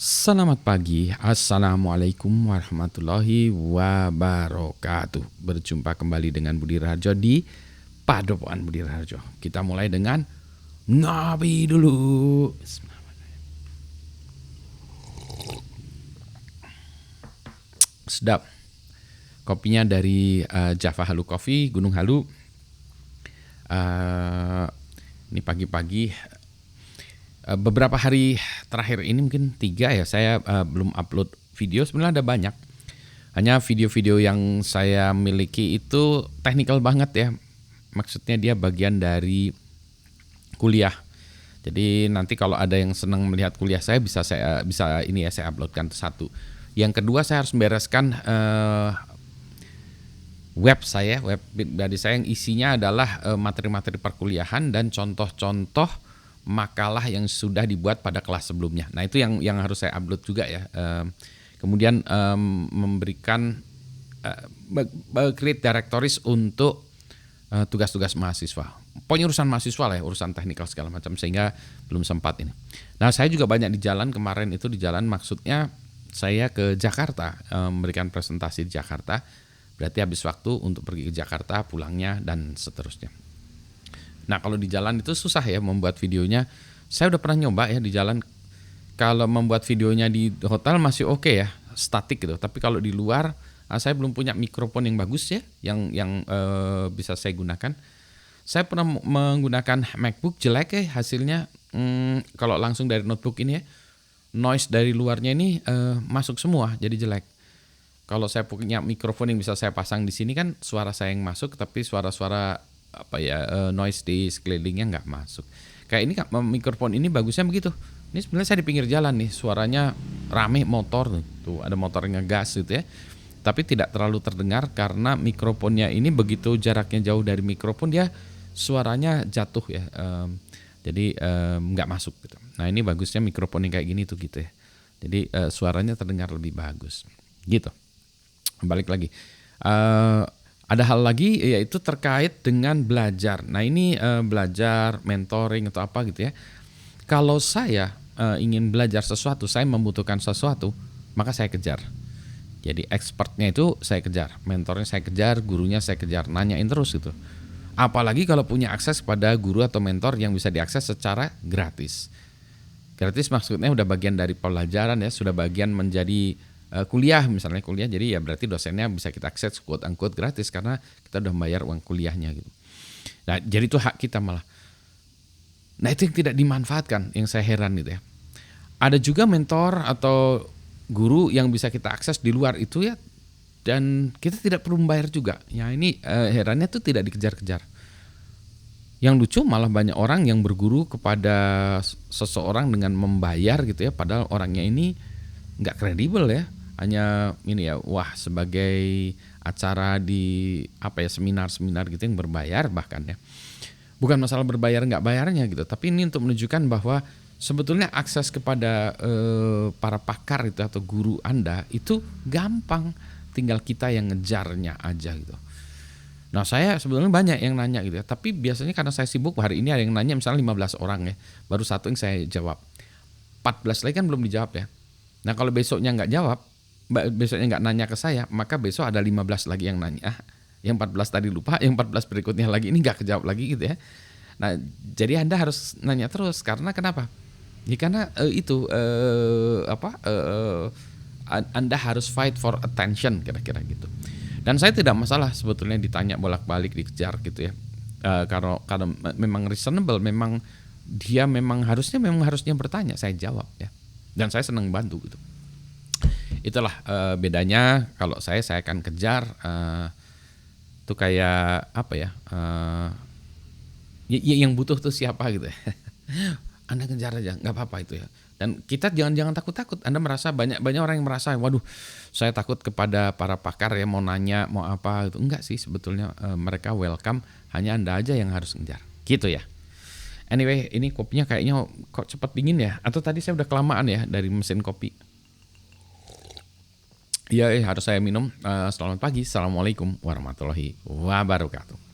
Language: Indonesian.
Selamat pagi, Assalamualaikum warahmatullahi wabarakatuh. Berjumpa kembali dengan Budi Raharjo di Padepokan Budi Raharjo. Kita mulai dengan ngopi dulu. Sedap. Kopinya dari Java Halu Coffee, Gunung Halu. Ini pagi-pagi. Beberapa hari terakhir ini mungkin 3 ya, saya belum upload video. Sebenarnya ada banyak, hanya video-video yang saya miliki itu technical banget ya. Maksudnya dia bagian dari kuliah. Jadi nanti kalau ada yang senang melihat kuliah saya bisa saya uploadkan satu. Yang kedua, saya harus membereskan web dari saya yang isinya adalah materi-materi perkuliahan dan contoh-contoh makalah yang sudah dibuat pada kelas sebelumnya. Nah, itu yang harus saya upload juga ya. Kemudian memberikan create directories untuk tugas-tugas mahasiswa. Pokoknya urusan mahasiswa lah ya, urusan teknikal segala macam, sehingga belum sempat ini. Nah, saya juga banyak di jalan kemarin itu, di jalan maksudnya saya ke Jakarta, memberikan presentasi di Jakarta. Berarti habis waktu untuk pergi ke Jakarta, pulangnya dan seterusnya. Nah, kalau di jalan itu susah ya membuat videonya. Saya udah pernah nyoba ya di jalan. Kalau membuat videonya di hotel masih oke ya, statik gitu. Tapi kalau di luar, saya belum punya mikrofon yang bagus ya, yang bisa saya gunakan. Saya pernah menggunakan MacBook, jelek ya hasilnya. Kalau langsung dari notebook ini ya, noise dari luarnya ini masuk semua, jadi jelek. Kalau saya punya mikrofon yang bisa saya pasang di sini kan suara saya yang masuk, tapi suara-suara noise di sekelilingnya nggak masuk. Kayak ini mikrofon ini bagusnya begitu. Ini sebenarnya saya di pinggir jalan nih, suaranya rame motor tuh, ada motor ngegas gitu ya. Tapi tidak terlalu terdengar karena mikrofonnya ini begitu jaraknya jauh dari mikrofon dia suaranya jatuh ya. Jadi nggak masuk gitu. Nah, ini bagusnya mikrofon yang kayak gini tuh gitu ya. Jadi suaranya terdengar lebih bagus. Gitu. Balik lagi. Ada hal lagi yaitu terkait dengan belajar. Nah, ini belajar, mentoring atau apa gitu ya. Kalau saya ingin belajar sesuatu, saya membutuhkan sesuatu, maka saya kejar. Jadi expertnya itu saya kejar, mentornya saya kejar, gurunya saya kejar, nanyain terus gitu. Apalagi kalau punya akses pada guru atau mentor yang bisa diakses secara gratis. Gratis maksudnya udah bagian dari pelajaran ya, sudah bagian menjadi kuliah, misalnya kuliah, jadi ya berarti dosennya bisa kita akses quote unquote gratis karena kita udah membayar uang kuliahnya gitu. Nah, jadi itu hak kita malah. Nah, itu yang tidak dimanfaatkan, yang saya heran gitu ya. Ada juga mentor atau guru yang bisa kita akses di luar itu ya, dan kita tidak perlu membayar juga. Ya, ini herannya tuh tidak dikejar-kejar. Yang lucu malah banyak orang yang berguru kepada seseorang dengan membayar gitu ya, padahal orangnya ini nggak kredibel ya. Hanya ini ya, sebagai acara di seminar-seminar gitu yang berbayar bahkan ya. Bukan masalah berbayar nggak bayarnya gitu, tapi ini untuk menunjukkan bahwa sebetulnya akses kepada para pakar itu atau guru Anda itu gampang, tinggal kita yang ngejarnya aja gitu. Nah, saya sebetulnya banyak yang nanya gitu ya, tapi biasanya karena saya sibuk, hari ini ada yang nanya misalnya 15 orang ya, baru satu yang saya jawab. 14 lagi kan belum dijawab ya. Nah, kalau besoknya nggak jawab, besoknya nggak nanya ke saya, maka besok ada 15 lagi yang nanya. Yang 14 tadi lupa, yang 14 berikutnya lagi ini nggak kejawab lagi gitu ya. Nah, jadi Anda harus nanya terus, karena kenapa? Ya karena Anda harus fight for attention kira-kira gitu. Dan saya tidak masalah sebetulnya ditanya bolak-balik, dikejar gitu ya. Karena memang reasonable, memang dia memang harusnya bertanya, saya jawab ya. Dan saya senang bantu gitu. Itulah bedanya. Kalau saya akan kejar itu kayak apa ya? Yang butuh tuh siapa gitu ya. Anda kejar aja, nggak apa-apa itu ya. Dan kita jangan takut-takut. Anda merasa banyak orang yang merasa, waduh, saya takut kepada para pakar ya, mau nanya, mau apa gitu. Enggak sih sebetulnya, mereka welcome. Hanya Anda aja yang harus ngejar. Gitu ya. Anyway, ini kopinya kayaknya kok cepat dingin ya? Atau tadi saya udah kelamaan ya dari mesin kopi? Iya, harus saya minum. Selamat pagi. Assalamualaikum warahmatullahi wabarakatuh.